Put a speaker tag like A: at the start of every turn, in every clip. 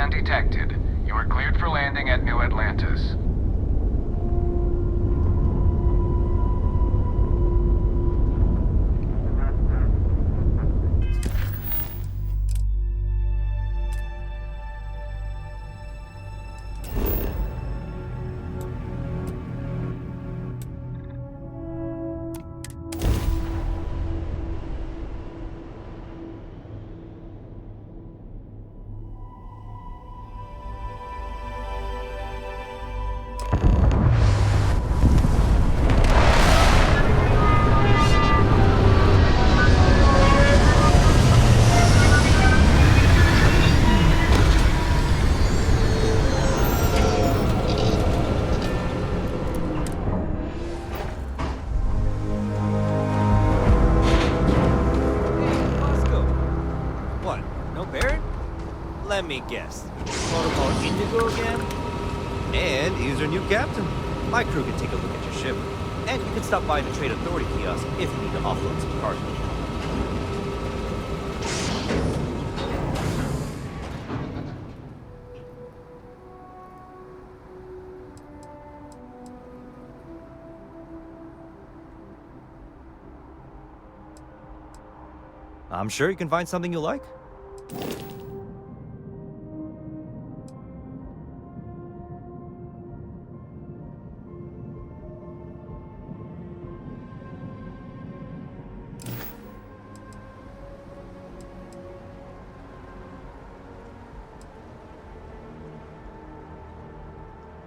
A: undetected. You are cleared for landing at New Atlantis.
B: Let me guess. Protocol Indigo again? And here's our new captain. My crew can take a look at your ship. And you can stop by the Trade Authority kiosk if you need to offload some cargo. I'm sure you can find something you like.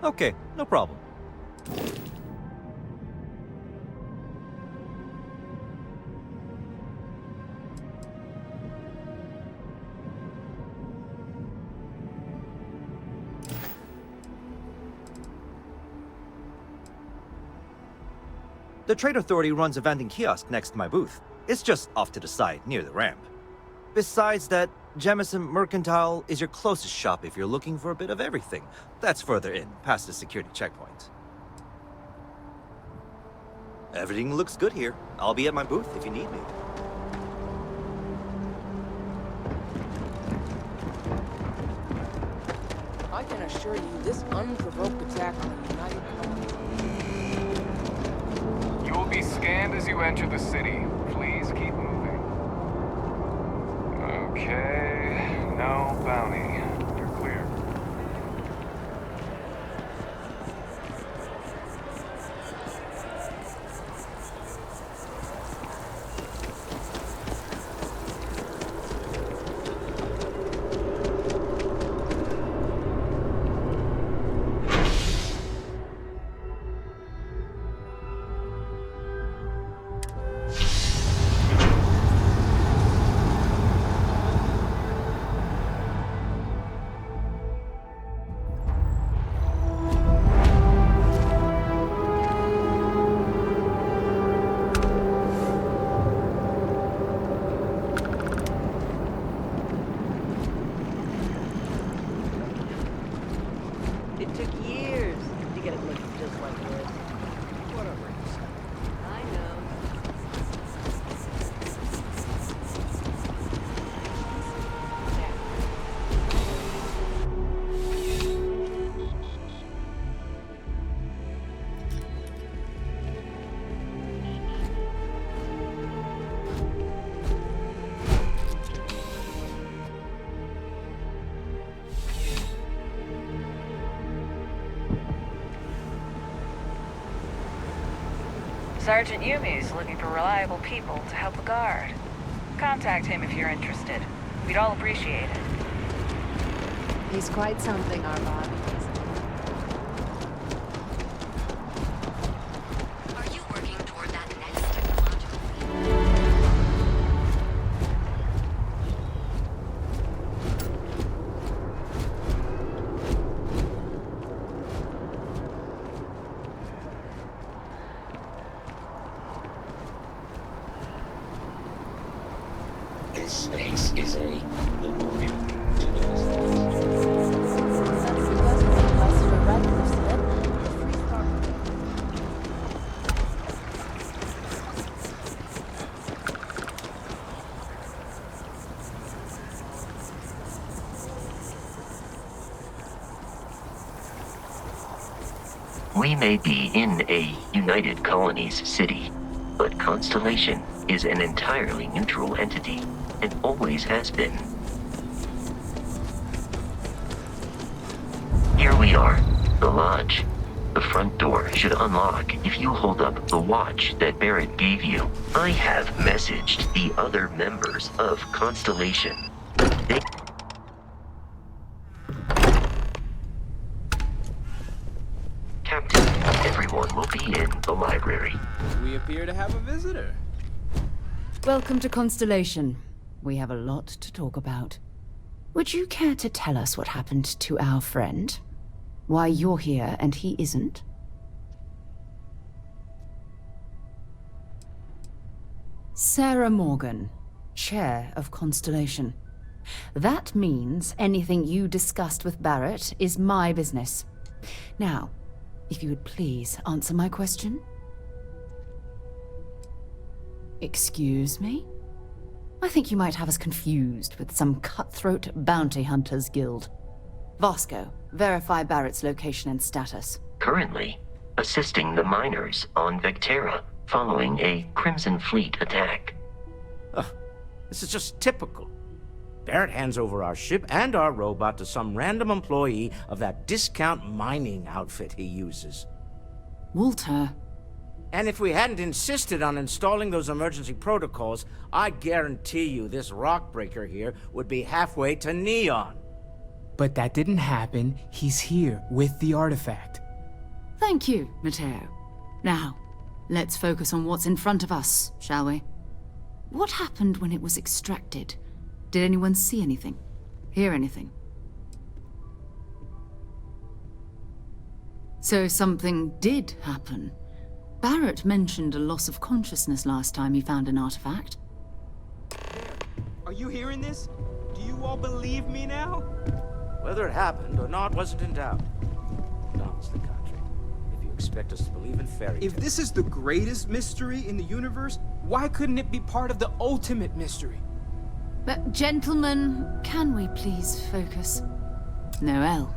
B: Okay, no problem. The Trade Authority runs a vending kiosk next to my booth. It's just off to the side, near the ramp. Besides that, Jemison Mercantile is your closest shop if you're looking for a bit of everything. That's further in, past the security checkpoint. Everything looks good here. I'll be at my booth if you need me.
C: I can assure you, this unprovoked attack on the United Kingdom.
A: You will be scanned as you enter the city. Please keep moving. Okay, no bounty. You're clear.
D: It took years to get it looking just like this.
B: Whatever you say.
D: I know.
E: Sergeant Yumi's looking for reliable people to help the guard. Contact him if you're interested. We'd all appreciate it.
F: He's quite something, our bot.
G: Are you working toward that next technological leap?
H: This space is a memorial. We may be in a United Colonies city, but Constellation is an entirely neutral entity and always has been. Here we are, the lodge. The front door should unlock if you hold up the watch that Barrett gave you. I have messaged the other members of Constellation. They... Captain, everyone will be in the library.
I: We appear to have a visitor.
F: Welcome to Constellation. We have a lot to talk about. Would you care to tell us what happened to our friend? Why you're here and he isn't? Sarah Morgan, Chair of Constellation. That means anything you discussed with Barrett is my business. Now, if you would please answer my question. Excuse me? I think you might have us confused with some cutthroat bounty hunters guild. Vasco, verify Barrett's location and status.
H: Currently, assisting the miners on Vectera following a Crimson Fleet attack.
J: This is just typical. Barrett hands over our ship and our robot to some random employee of that discount mining outfit he uses.
F: Walter.
J: And if we hadn't insisted on installing those emergency protocols, I guarantee you this rock breaker here would be halfway to Neon.
I: But that didn't happen. He's here with the artifact.
F: Thank you, Matteo. Now, let's focus on what's in front of us, shall we? What happened when it was extracted? Did anyone see anything? Hear anything? So something did happen. Barrett mentioned a loss of consciousness last time he found an artifact.
I: Are you hearing this? Do you all believe me now?
J: Whether it happened or not wasn't in doubt. And honestly, Country, if you expect us to believe in fairy tales...
I: If this is the greatest mystery in the universe, why couldn't it be part of the ultimate mystery?
F: But gentlemen, can we please focus? Noelle,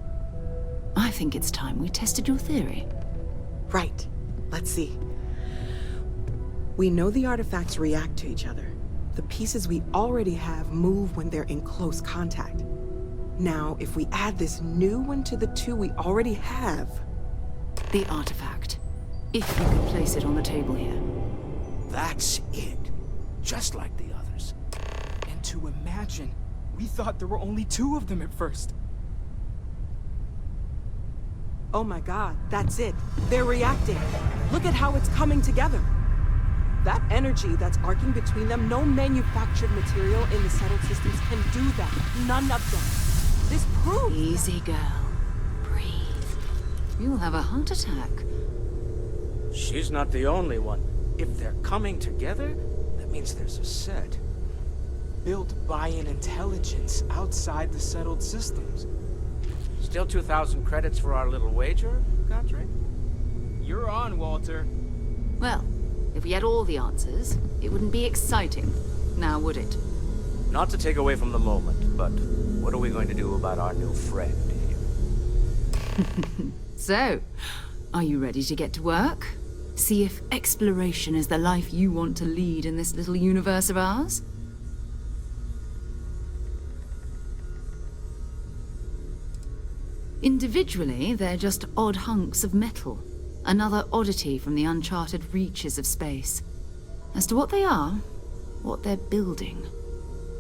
F: I think it's time we tested your theory.
C: Right. Let's see. We know the artifacts react to each other. The pieces we already have move when they're in close contact. Now, if we add this new one to the two we already have...
F: The artifact. If you could place it on the table here.
J: That's it. Just like the others.
I: And to imagine, we thought there were only 2 of them at first.
C: Oh my god, that's it. They're reacting. Look at how it's coming together. That energy that's arcing between them, no manufactured material in the settled systems can do that. None of them. This proves...
F: Easy, girl. Breathe. You'll have a heart attack.
J: She's not the only one. If they're coming together, that means there's a set.
I: Built by an intelligence outside the settled systems.
J: Still 2,000 credits for our little wager, Country?
I: You're on, Walter.
F: Well, if we had all the answers, it wouldn't be exciting. Now, would it?
J: Not to take away from the moment, but what are we going to do about our new friend here?
F: So, are you ready to get to work? See if exploration is the life you want to lead in this little universe of ours? Individually, they're just odd hunks of metal. Another oddity from the uncharted reaches of space. As to what they are, what they're building,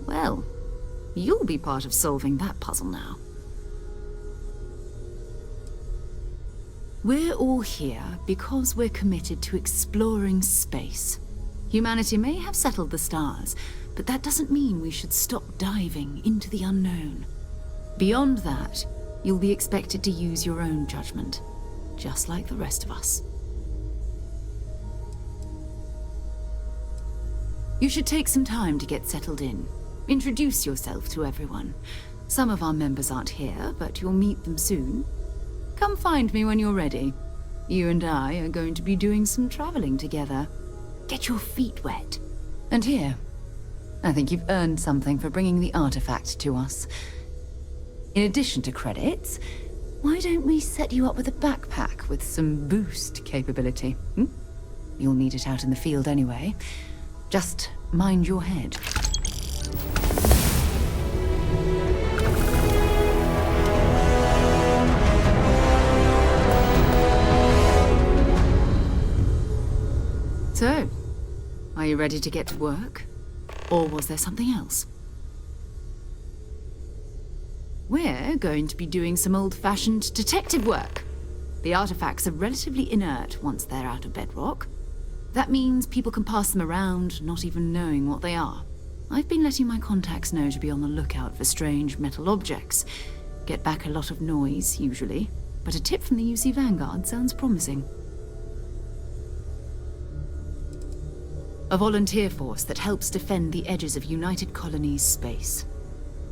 F: well, you'll be part of solving that puzzle now. We're all here because we're committed to exploring space. Humanity may have settled the stars, but that doesn't mean we should stop diving into the unknown. Beyond that, you'll be expected to use your own judgment, just like the rest of us. You should take some time to get settled in. Introduce yourself to everyone. Some of our members aren't here, but you'll meet them soon. Come find me when you're ready. You and I are going to be doing some traveling together. Get your feet wet. And here, I think you've earned something for bringing the artifact to us. In addition to credits, Why don't we set you up with a backpack with some boost capability? Hmm? You'll need it out in the field anyway. Just mind your head. So, are you ready to get to work? Or was there something else? We're going to be doing some old-fashioned detective work. The artifacts are relatively inert once they're out of bedrock. That means people can pass them around, not even knowing what they are. I've been letting my contacts know to be on the lookout for strange metal objects. Get back a lot of noise, usually, but a tip from the UC Vanguard sounds promising. A volunteer force that helps defend the edges of United Colonies space.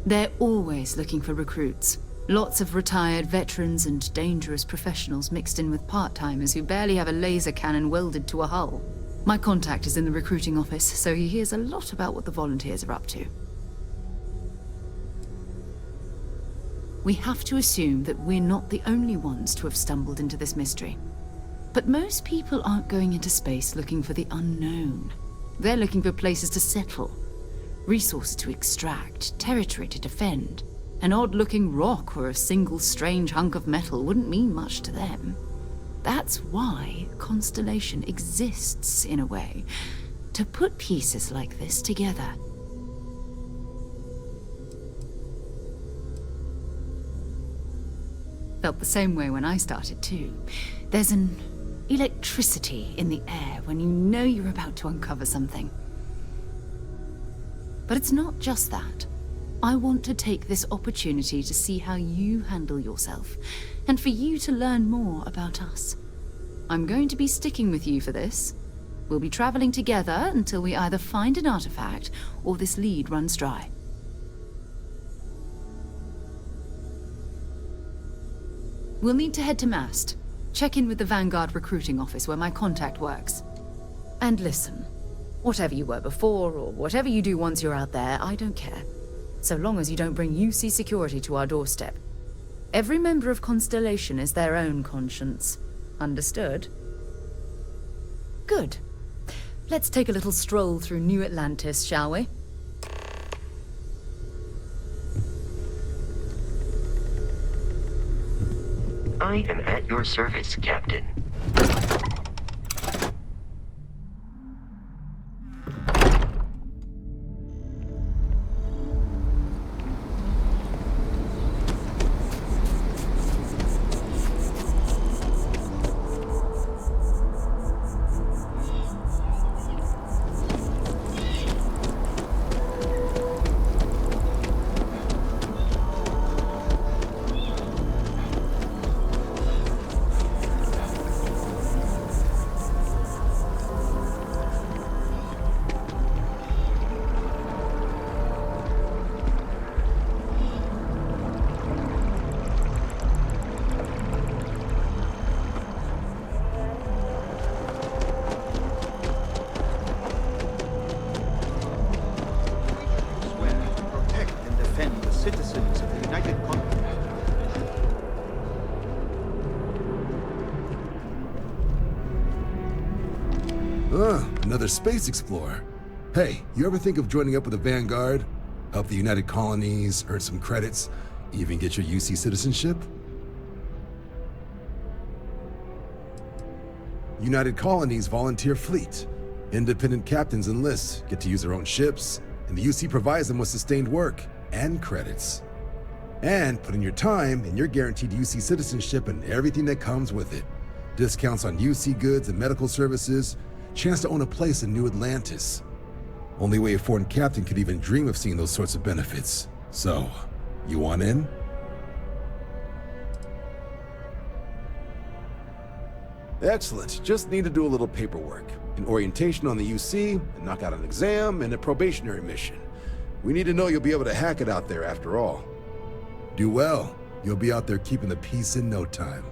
F: They're always looking for recruits. Lots of retired veterans and dangerous professionals mixed in with part-timers who barely have a laser cannon welded to a hull. My contact is in the recruiting office, so he hears a lot about what the volunteers are up to. We have to assume that we're not the only ones to have stumbled into this mystery. But most people aren't going into space looking for the unknown. They're looking for places to settle. Resources to extract, territory to defend. An odd-looking rock or a single strange hunk of metal wouldn't mean much to them. That's why Constellation exists, in a way. To put pieces like this together. Felt the same way when I started, too. There's an electricity in the air when you know you're about to uncover something. But it's not just that. I want to take this opportunity to see how you handle yourself, and for you to learn more about us. I'm going to be sticking with you for this. We'll be traveling together until we either find an artifact or this lead runs dry. We'll need to head to Mast. Check in with the Vanguard recruiting office where my contact works. And listen. Whatever you were before, or whatever you do once you're out there, I don't care. So long as you don't bring UC security to our doorstep. Every member of Constellation is their own conscience. Understood? Good. Let's take a little stroll through New Atlantis, shall we?
H: I am at your service, Captain.
B: Citizens of the United Continent.
K: Another space explorer. Hey, you ever think of joining up with the Vanguard? Help the United Colonies, earn some credits, even get your UC citizenship? United Colonies volunteer fleet. Independent captains enlist, get to use their own ships, and the UC provides them with sustained work and credits. And put in your time, and you're guaranteed UC citizenship and everything that comes with it. Discounts on UC goods and medical services, chance to own a place in New Atlantis. Only way a foreign captain could even dream of seeing those sorts of benefits. So, you want in? Excellent. Just need to do a little paperwork. An orientation on the UC, and knock out an exam, and a probationary mission. We need to know you'll be able to hack it out there after all. Do well. You'll be out there keeping the peace in no time.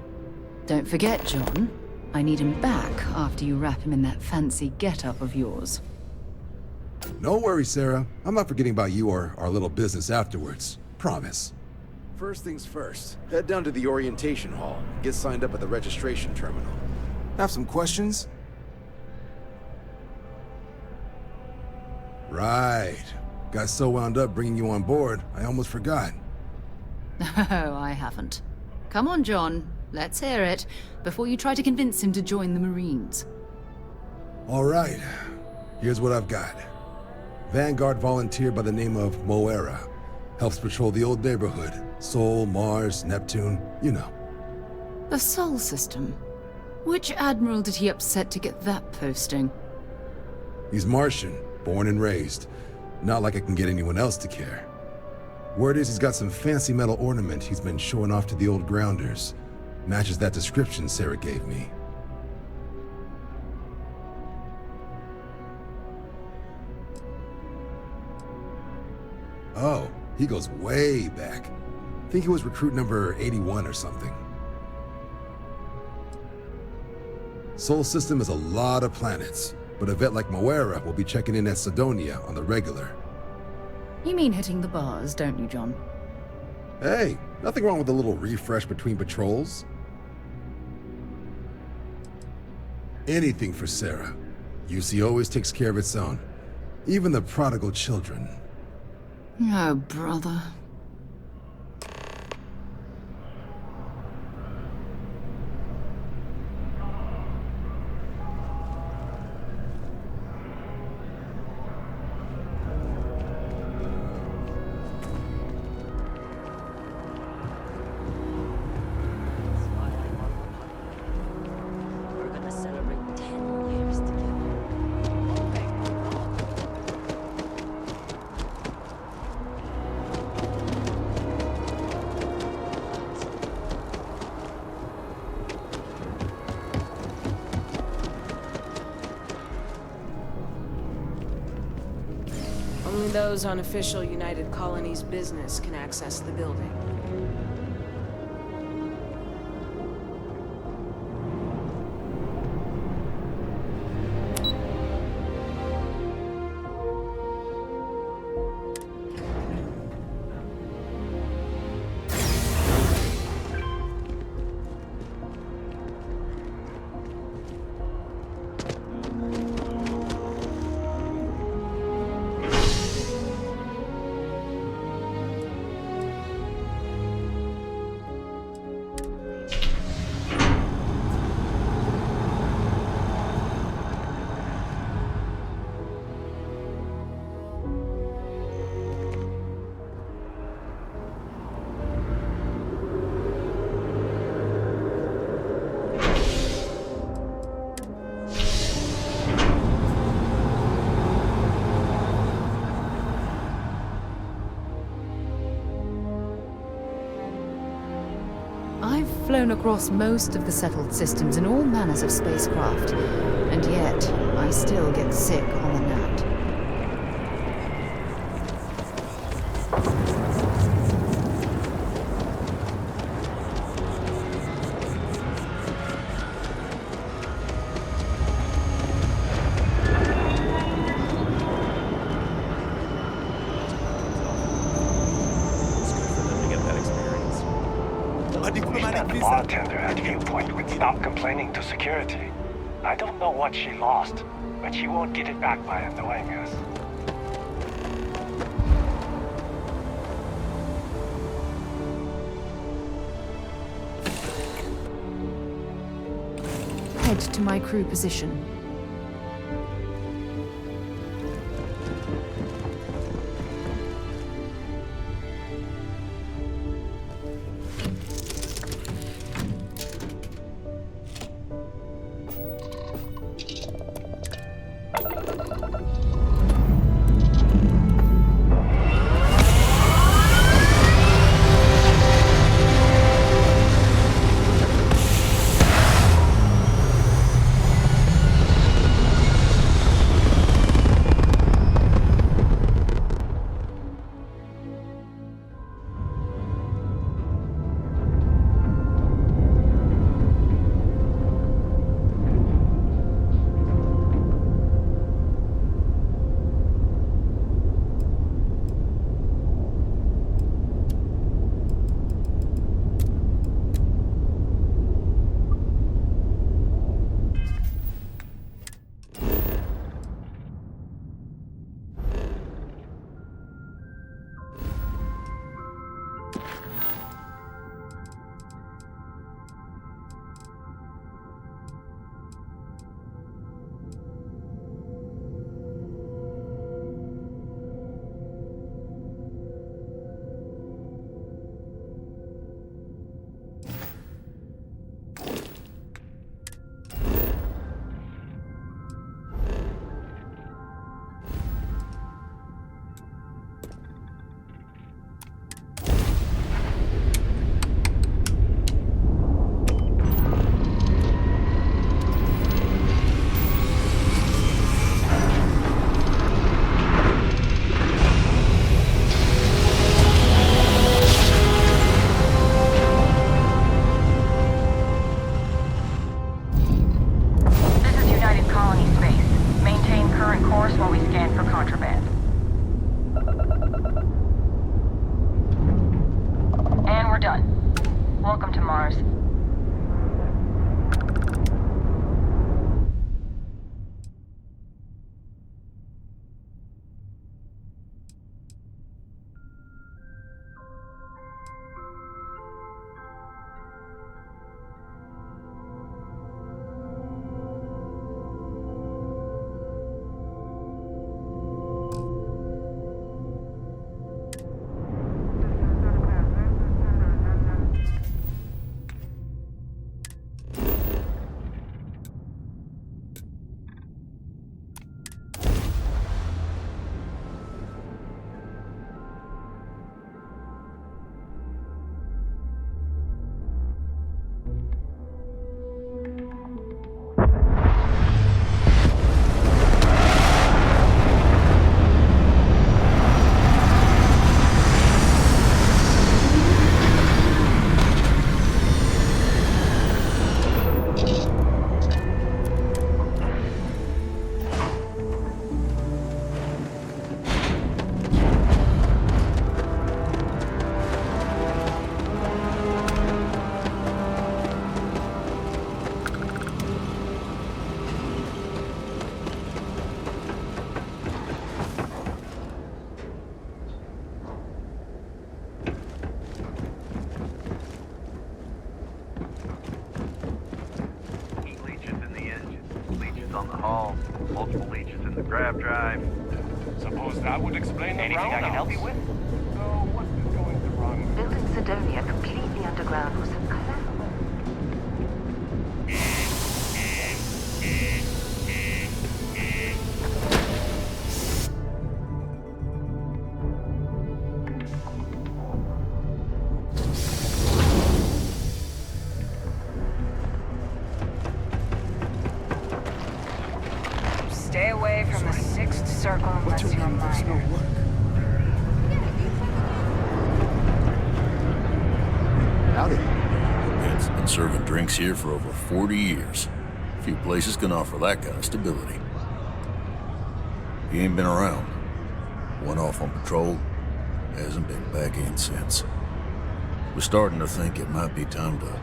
F: Don't forget, John. I need him back after you wrap him in that fancy get-up of yours.
K: No worries, Sarah. I'm not forgetting about you or our little business afterwards. Promise. First things first, head down to the orientation hall. Get signed up at the registration terminal.
L: Have some questions?
K: Right. Got so wound up bringing you on board, I almost forgot.
F: Oh, I haven't. Come on, John. Let's hear it, before you try to convince him to join the Marines.
K: All right. Here's what I've got. Vanguard volunteer by the name of Moera. Helps patrol the old neighborhood. Sol, Mars, Neptune, you know.
F: The Sol system? Which admiral did he upset to get that posting?
K: He's Martian, born and raised. Not like I can get anyone else to care. Word is he's got some fancy metal ornament he's been showing off to the old grounders. Matches that description Sarah gave me. Oh, he goes way back. Think he was recruit number 81 or something. Sol system has a lot of planets, but a vet like Moera will be checking in at Sidonia on the regular.
F: You mean hitting the bars, don't you, John?
K: Hey, nothing wrong with a little refresh between patrols. Anything for Sarah. UC always takes care of its own. Even the prodigal children.
F: Oh, brother.
D: We're gonna celebrate 10 years together.
C: Only those on official United Colonies business can access the building.
F: I've flown across most of the settled systems in all manners of spacecraft, and yet I still get sick on the nut.
M: That bartender at Viewpoint would stop complaining to security. I don't know what she lost, but she won't get it back by annoying us.
F: Head to my crew position.
A: Grab drive.
M: Suppose that would explain the
A: Anything I can help you with?
M: So, what is going wrong?
G: Built in Sidonia, completely underground with some clever.
E: Stay away from the sixth circle unless you're minor.
N: Howdy. It's been serving drinks here for over 40 years. Few places can offer that kind of stability. He ain't been around. Went off on patrol. Hasn't been back in since. We're starting to think it might be time to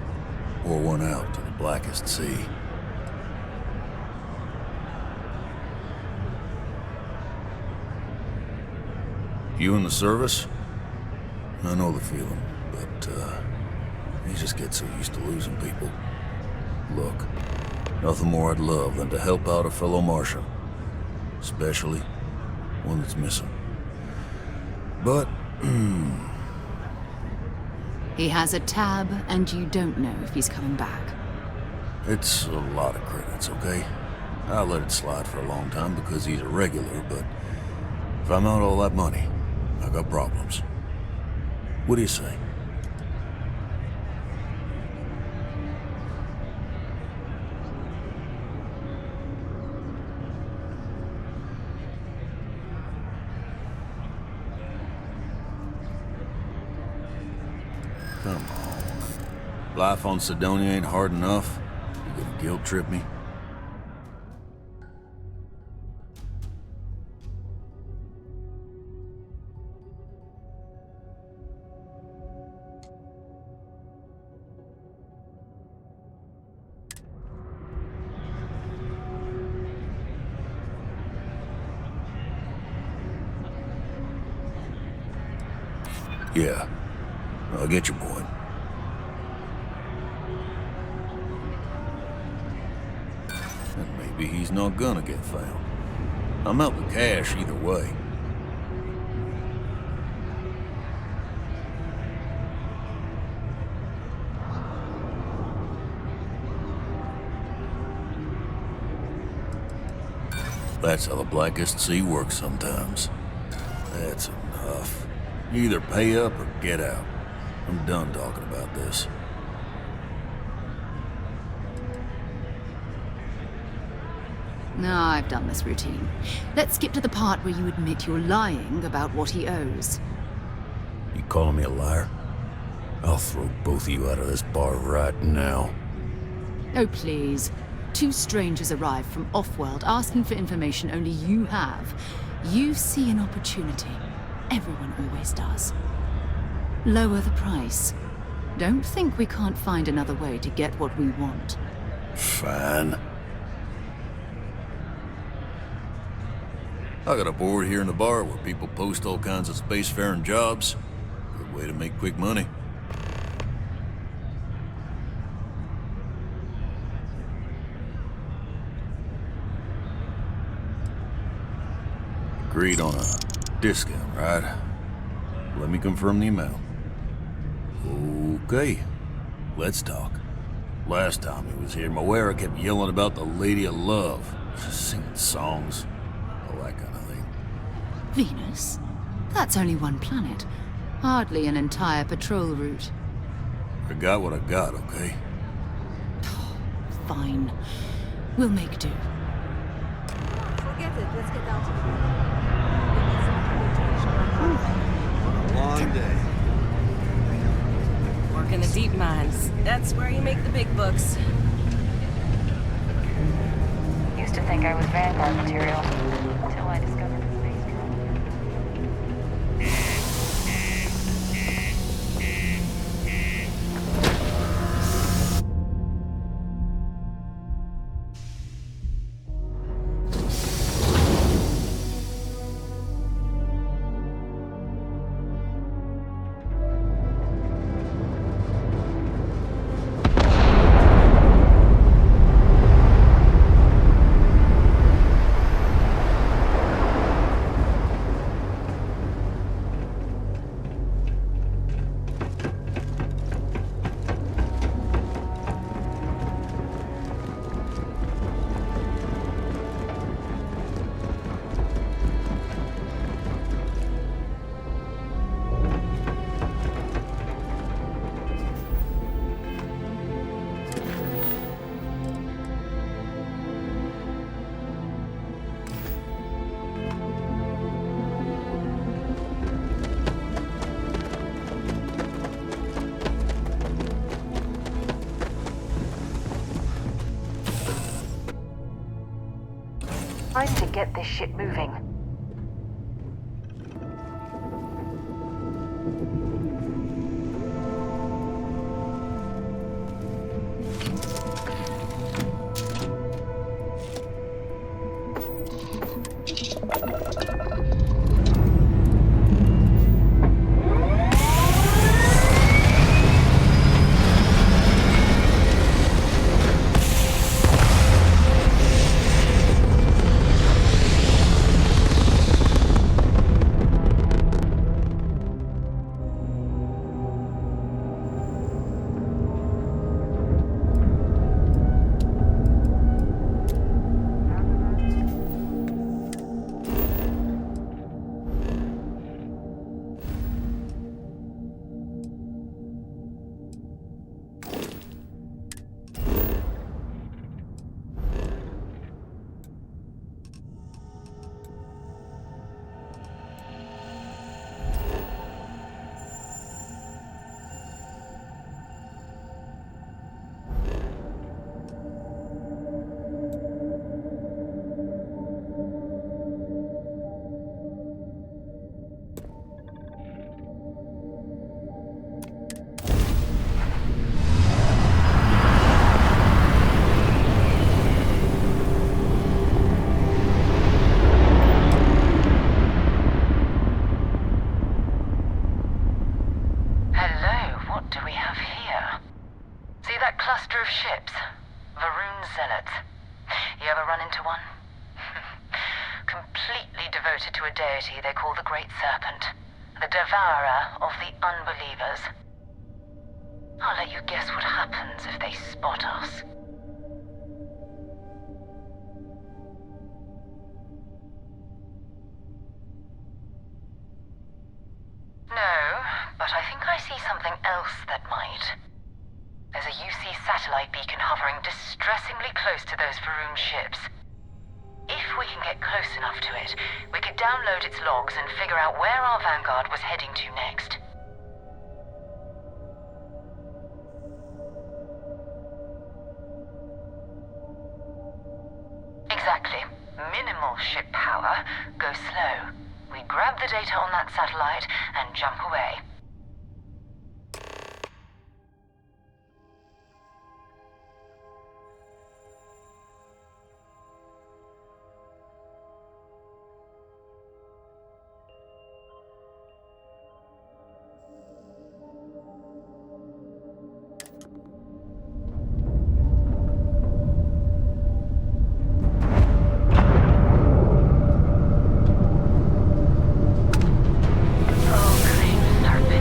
N: pour one out to the blackest sea. You in the service? I know the feeling, but, you just get so used to losing people. Look, nothing more I'd love than to help out a fellow Martian. Especially one that's missing. But,
F: He has a tab, and you don't know if he's coming back.
N: it's a lot of credits, okay? I let it slide for a long time because he's a regular, but if I'm out all that money, I got problems. What do you say? Come on. Life on Sidonia ain't hard enough. You gonna guilt trip me? Yeah, I get your point. And maybe he's not gonna get found. I'm out with cash either way. That's how the blackest sea works sometimes. That's enough. You either pay up or get out. I'm done talking about this.
F: No, I've done this routine. Let's skip to the part where you admit you're lying about what he owes.
N: You calling me a liar? I'll throw both of you out of this bar right now.
F: Oh, please. Two strangers arrive from off-world asking for information only you have. You see an opportunity. Everyone always does. Lower the price. Don't think we can't find another way to get what we want.
N: Fine. I got a board here in the bar where people post all kinds of spacefaring jobs. Good way to make quick money. Agreed on a discount, right? Let me confirm the amount. Okay, let's talk. Last time he was here, Moera kept yelling about the Lady of Love, singing songs, all that kind of thing.
F: Venus? That's only one planet. Hardly an entire patrol route.
N: I got what I got, okay?
F: Fine. We'll make do.
D: Forget it. Let's get out of here.
B: Long day.
D: Work in the deep mines. That's where you make the big bucks.
E: Used to think I was Vanguard material until I discovered the space travel. get this shit moving. They call the Great Serpent, the devourer of the unbelievers. I'll let you guess what happens if they spot us. No, but I think I see something else that might. There's a UC satellite beacon hovering distressingly close to those Faroon ships. If we can get close enough to it, we could download its logs and figure out where our vanguard was heading to next. Exactly. Minimal ship power, go slow. We grab the data on that satellite and jump away. Serpent.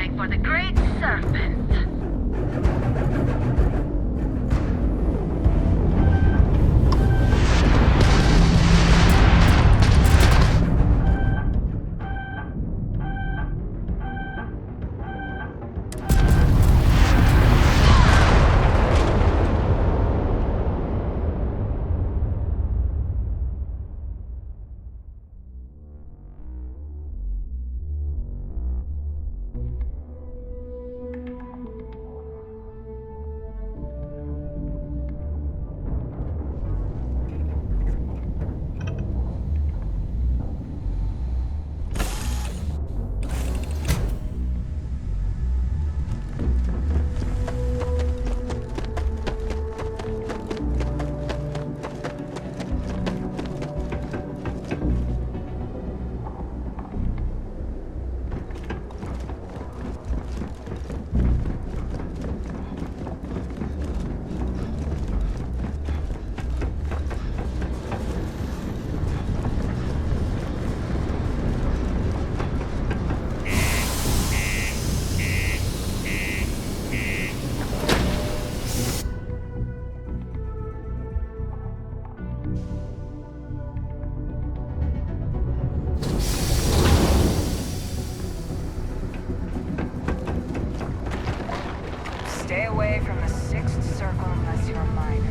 E: preparing for the Great Serpent. Stay away from the sixth circle unless you're a minor.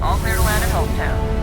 E: All clear to land at Hometown.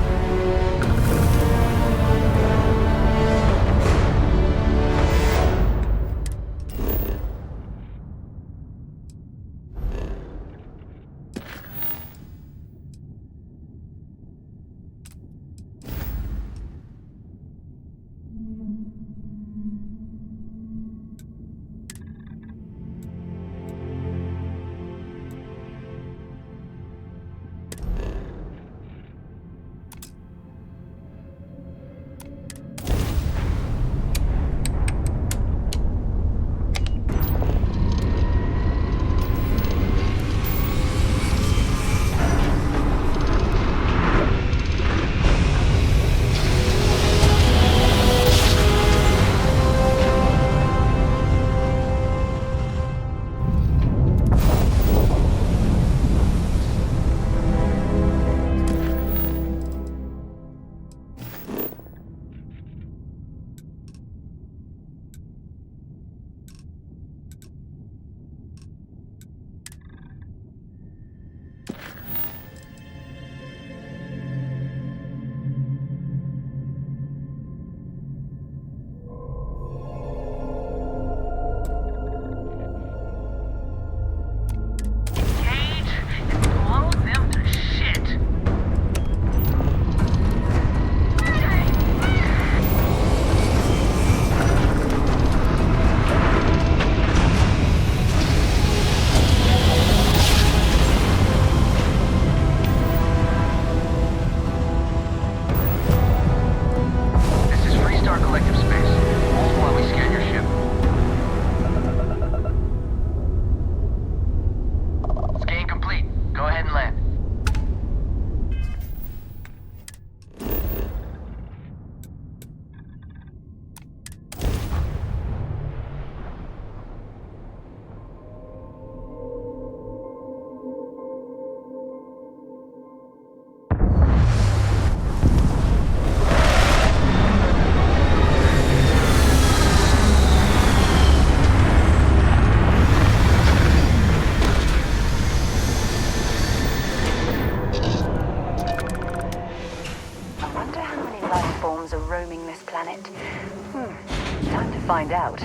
E: Time to find out.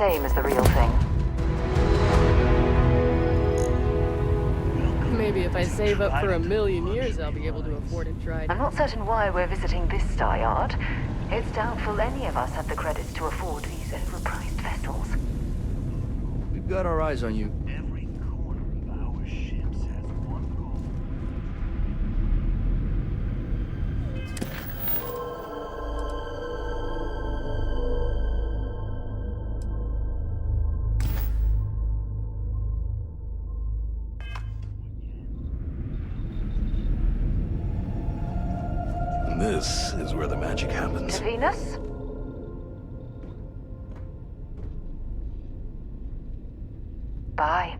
E: same as the real thing.
O: Maybe if I save up for 1,000,000 years, I'll be able to afford a trident.
E: I'm not certain why we're visiting this star yard. It's doubtful any of us have the credits to afford these overpriced vessels.
P: We've got our eyes on you.
M: Every corner of our ships has one goal.
Q: This is where the magic happens.
E: To Venus? Bye.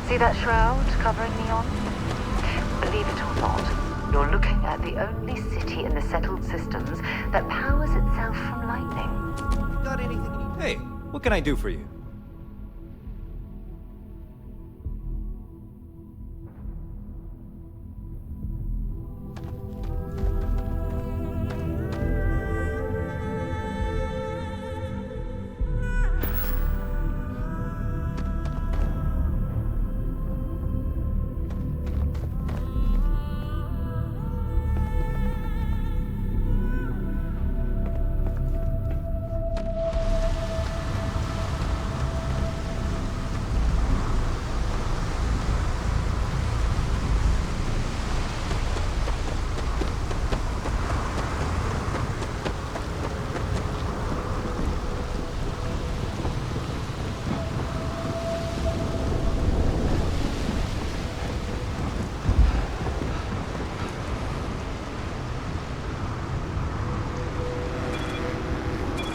E: See that shroud covering neon? Believe it or not, you're looking at the only city in the settled systems that powers itself from lightning.
B: Got anything? Hey, what can I do for you?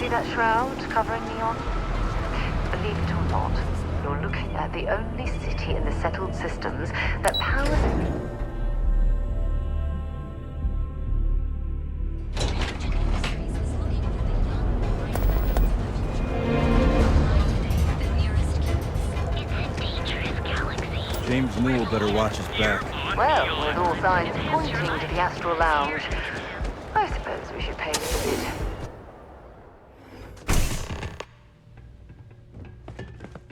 E: See that shroud covering Neon? Believe it or not, you're looking at the only city in the settled systems that powers...
R: James Newell better watch his back.
E: Well, with all signs pointing to the Astral Lounge, I suppose we should pay a visit.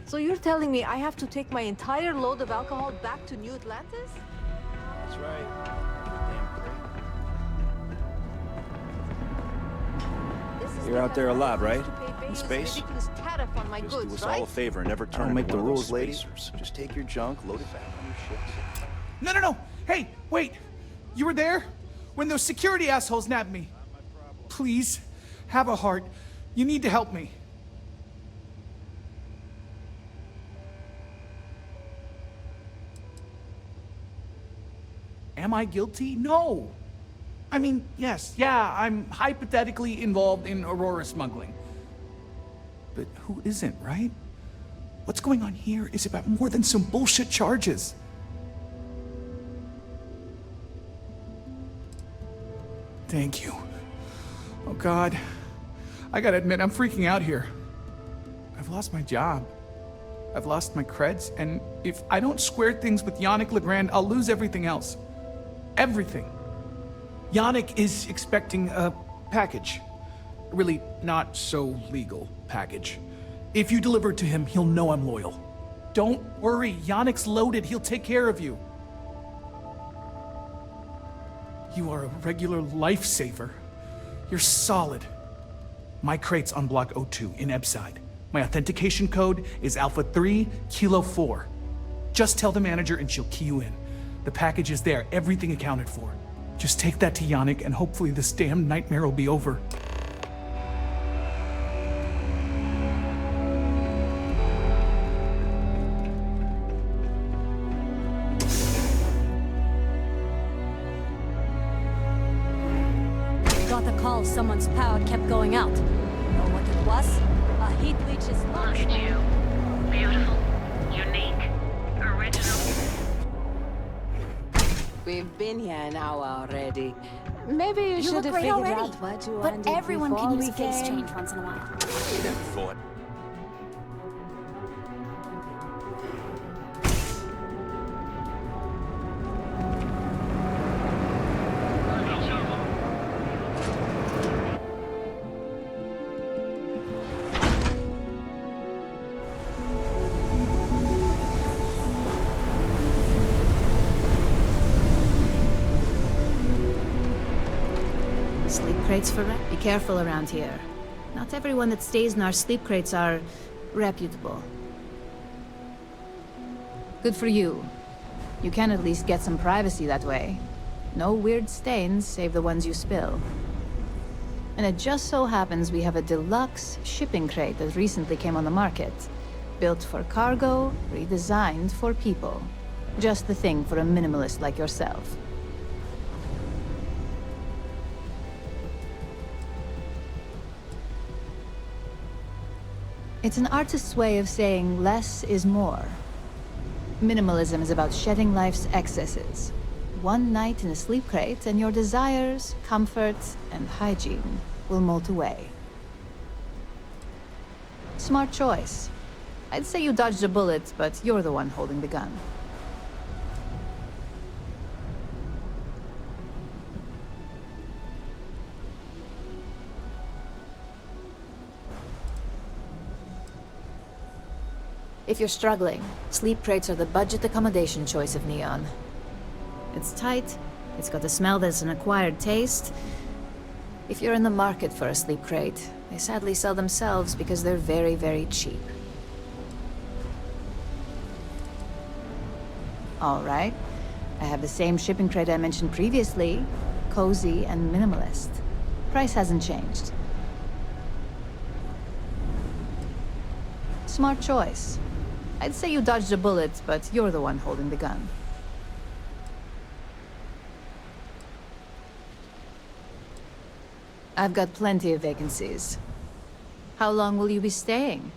D: So you're telling me I have to take my entire load of alcohol back to New Atlantis?
R: That's right. You're out there a lot, right? In space? Just do us all a favor and never turn make the rules, ladies. Just take your junk, load it back on your ships.
I: No, no, no! Hey, wait! You were there? When those security assholes nabbed me. Please, have a heart. You need to help me. Am I guilty? No! I mean, yes, yeah, I'm hypothetically involved in Aurora smuggling. But who isn't, right? What's going on here is about more than some bullshit charges. Thank you. Oh God. I gotta admit, I'm freaking out here. I've lost my job. I've lost my creds, and if I don't square things with Yannick Legrand, I'll lose everything else. Everything. Yannick is expecting a package. A really not so legal package. If you deliver it to him, he'll know I'm loyal. Don't worry, Yannick's loaded. He'll take care of you. You are a regular lifesaver. You're solid. My crate's on Block 02 in Ebside. My authentication code is Alpha 3 Kilo 4. Just tell the manager and she'll key you in. The package is there, everything accounted for. Just take that to Yannick and hopefully this damn nightmare will be over.
S: Got the call someone's power kept going out. Know what it was? A heat leech's launch.
E: Look at you. Beautiful, unique, original.
T: We've been here an hour already. Maybe you should
S: look
T: have
S: great
T: figured
S: already.
T: out what you
S: But
T: wanted
S: everyone
T: before
S: can
T: we
S: use a face
T: came.
S: change once in a while.
R: Never thought.
F: Sleep crates for rep. Be careful around here. Not everyone that stays in our sleep crates are reputable. Good for you. You can at least get some privacy that way. No weird stains, save the ones you spill. And it just so happens we have a deluxe shipping crate that recently came on the market. Built for cargo, redesigned for people. Just the thing for a minimalist like yourself. It's an artist's way of saying less is more. Minimalism is about shedding life's excesses. One night in a sleep crate and your desires, comfort, and hygiene will mold away. Smart choice. I'd say you dodged a bullet, but you're the one holding the gun. If you're struggling, sleep crates are the budget accommodation choice of Neon. It's tight, it's got a smell that's an acquired taste. If you're in the market for a sleep crate, they sadly sell themselves because they're very, very cheap. All right, I have the same shipping crate I mentioned previously, cozy and minimalist. Price hasn't changed. Smart choice. I'd say you dodged a bullet, but you're the one holding the gun. I've got plenty of vacancies. How long will you be staying?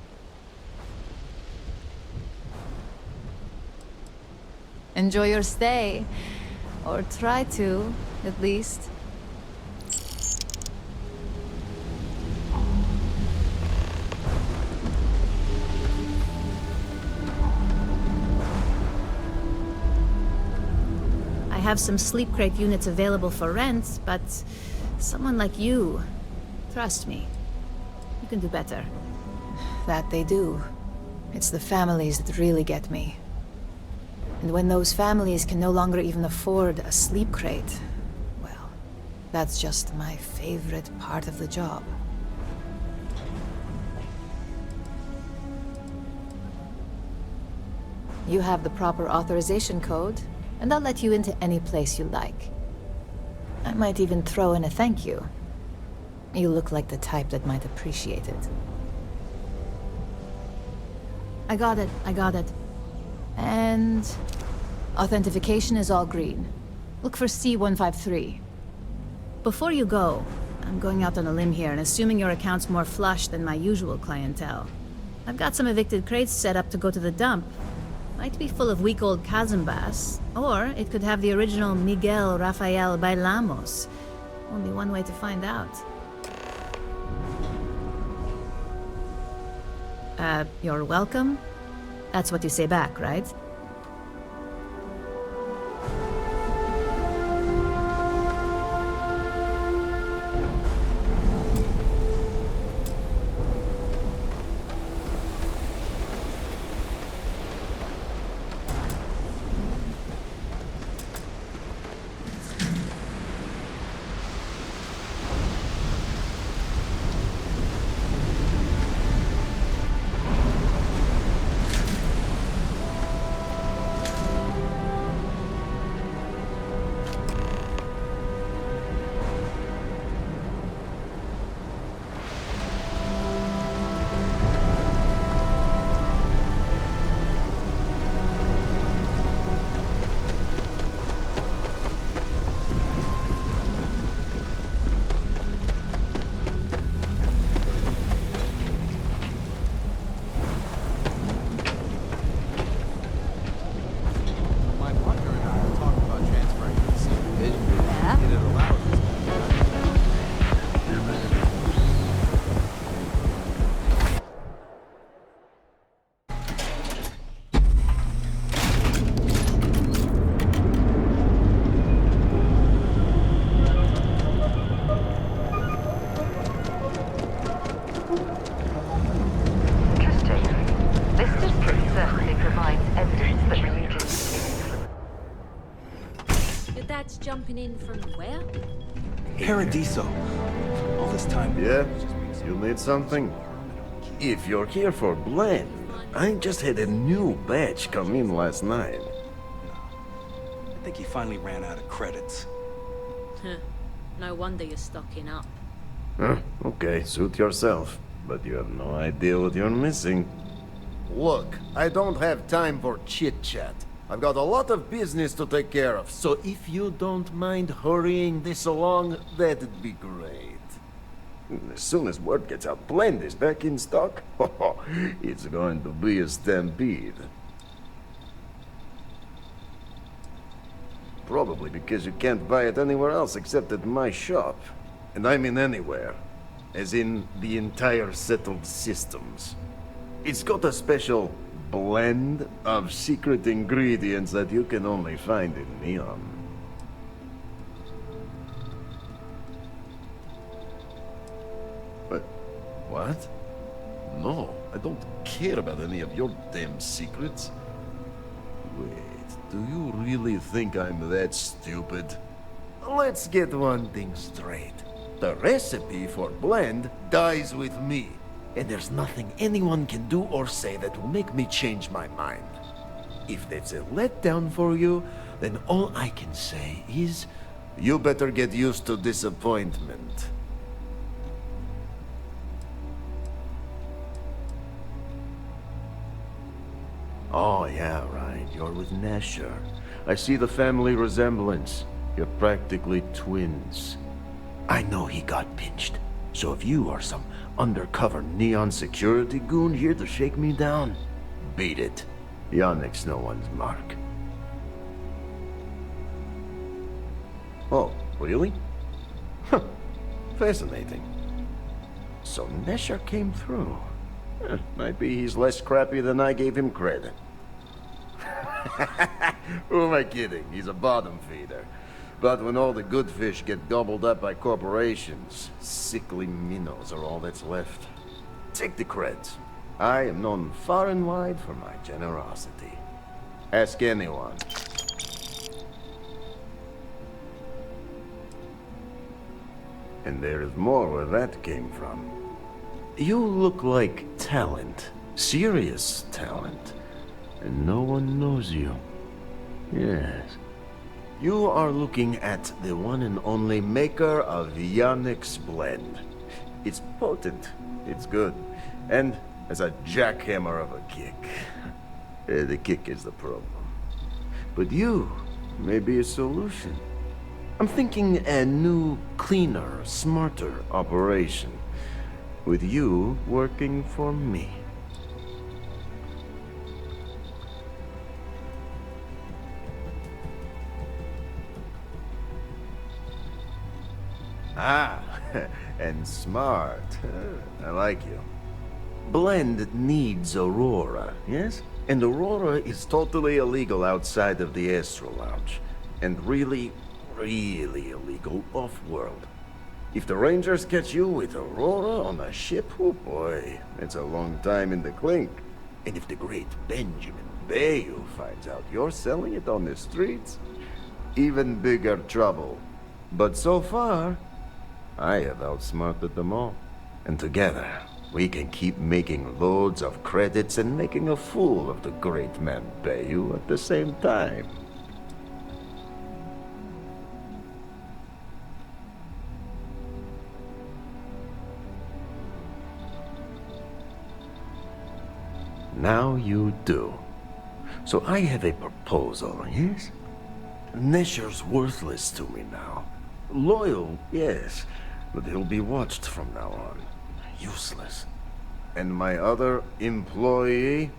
F: Enjoy your stay. Or try to, at least. I have some sleep crate units available for rent, but someone like you, trust me, you can do better. That they do. It's the families that really get me. And when those families can no longer even afford a sleep crate, well, that's just my favorite part of the job. You have the proper authorization code, and I'll let you into any place you like. I might even throw in a thank you. You look like the type that might appreciate it. I got it. And authentication is all green. Look for C153. Before you go, I'm going out on a limb here and assuming your account's more flush than my usual clientele. I've got some evicted crates set up to go to the dump. Might be full of week old chasm bass, or it could have the original Miguel Rafael Bailamos. Only one way to find out. You're welcome? That's what you say back, right?
S: Jumping in from where?
L: Paradiso. All this time.
Q: Yeah? You need something? If you're here for blend, I just had a new batch come in last night.
L: I think he finally ran out of credits.
S: No wonder you're stocking up.
Q: Okay, suit yourself. But you have no idea what you're missing. Look, I don't have time for chit-chat. I've got a lot of business to take care of, so if you don't mind hurrying this along, that'd be great. As soon as word gets out Blend is back in stock, it's going to be a stampede. Probably because you can't buy it anywhere else except at my shop. And I mean anywhere. As in the entire settled systems. It's got a special blend of secret ingredients that you can only find in Neon. But what? No, I don't care about any of your damn secrets. Wait, do you really think I'm that stupid? Let's get one thing straight. The recipe for blend dies with me. And there's nothing anyone can do or say that will make me change my mind. If that's a letdown for you, then all I can say is, you better get used to disappointment. Oh yeah, right, you're with Nasher. I see the family resemblance. You're practically twins. I know he got pinched. So if you are some undercover neon security goon here to shake me down, beat it. Yannick's no one's mark. Oh, really? Huh. Fascinating. So Nesher came through. Might be he's less crappy than I gave him credit. Who am I kidding? He's a bottom feeder. But when all the good fish get gobbled up by corporations, sickly minnows are all that's left. Take the creds. I am known far and wide for my generosity. Ask anyone. And there is more where that came from. You look like talent. Serious talent. And no one knows you. Yes. You are looking at the one and only maker of Yannick's blend. It's potent. It's good. And has a jackhammer of a kick. The kick is the problem. But you may be a solution. I'm thinking a new, cleaner, smarter operation. With you working for me. Ah, and smart. I like you. Blend needs Aurora, yes? And Aurora is totally illegal outside of the Astro Lounge. And really, really illegal off-world. If the Rangers catch you with Aurora on a ship, oh boy, it's a long time in the clink. And if the great Benjamin Bayou finds out you're selling it on the streets, even bigger trouble. But so far, I have outsmarted them all. And together, we can keep making loads of credits and making a fool of the great man Bayou at the same time. Now you do. So I have a proposal, yes? Nesher's worthless to me now. Loyal, yes, but he'll be watched from now on. Useless. And my other employee,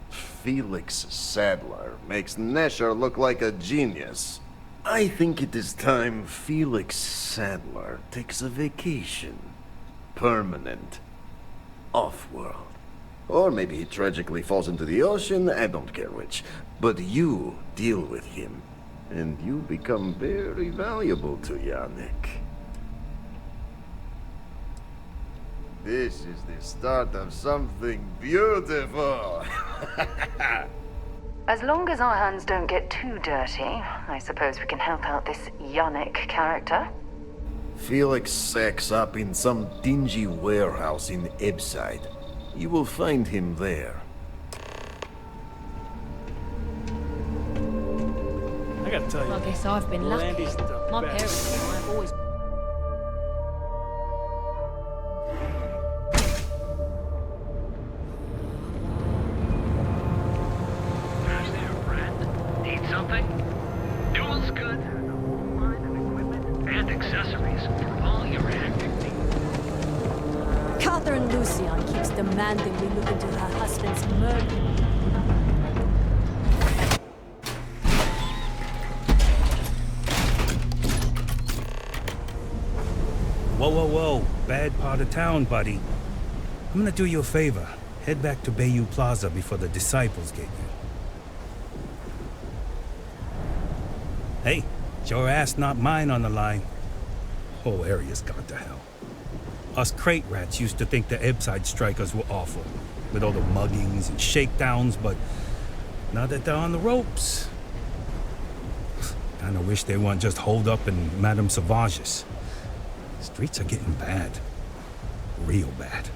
Q: Felix Sadler, makes Nesher look like a genius. I think it is time Felix Sadler takes a vacation. Permanent. Off-world. Or maybe he tragically falls into the ocean, I don't care which. But you deal with him, and you become very valuable to Yannick. This is the start of something beautiful.
E: As long as our hands don't get too dirty, I suppose we can help out this Yannick character.
Q: Felix sacks up in some dingy warehouse in Ebside. You will find him there.
U: I gotta tell you,
S: I guess I've been lucky.
U: Randy's the
S: My
U: best.
S: parents and I have always...
V: Need something? Fuel's good. And accessories for all your acting needs.
S: Catherine Lucian keeps demanding we look into her husband's murder.
W: Whoa, whoa, whoa. Bad part of town, buddy. I'm gonna do you a favor. Head back to Bayou Plaza before the disciples get you. Hey, it's your ass, not mine on the line. Whole area's gone to hell. Us crate rats used to think the Ebside strikers were awful, with all the muggings and shakedowns, but now that they're on the ropes, kinda wish they weren't just holed up in Madame Sauvage's. Streets are getting bad. Real bad.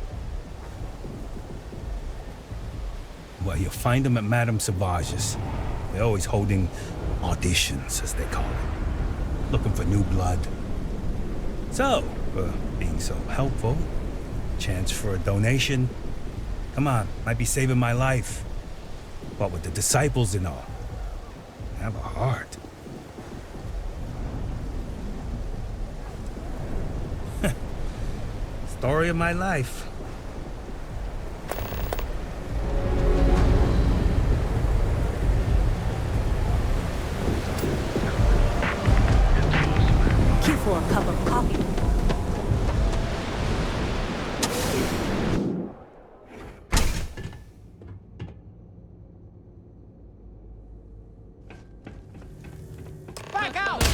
W: Well, you'll find them at Madame Sauvage's. They're always holding auditions, as they call it. Looking for new blood. So, being so helpful, chance for a donation. Come on, might be saving my life. What with the disciples and all. Have a heart. Story of my life.
S: Cue for a cup of coffee.
H: Back out!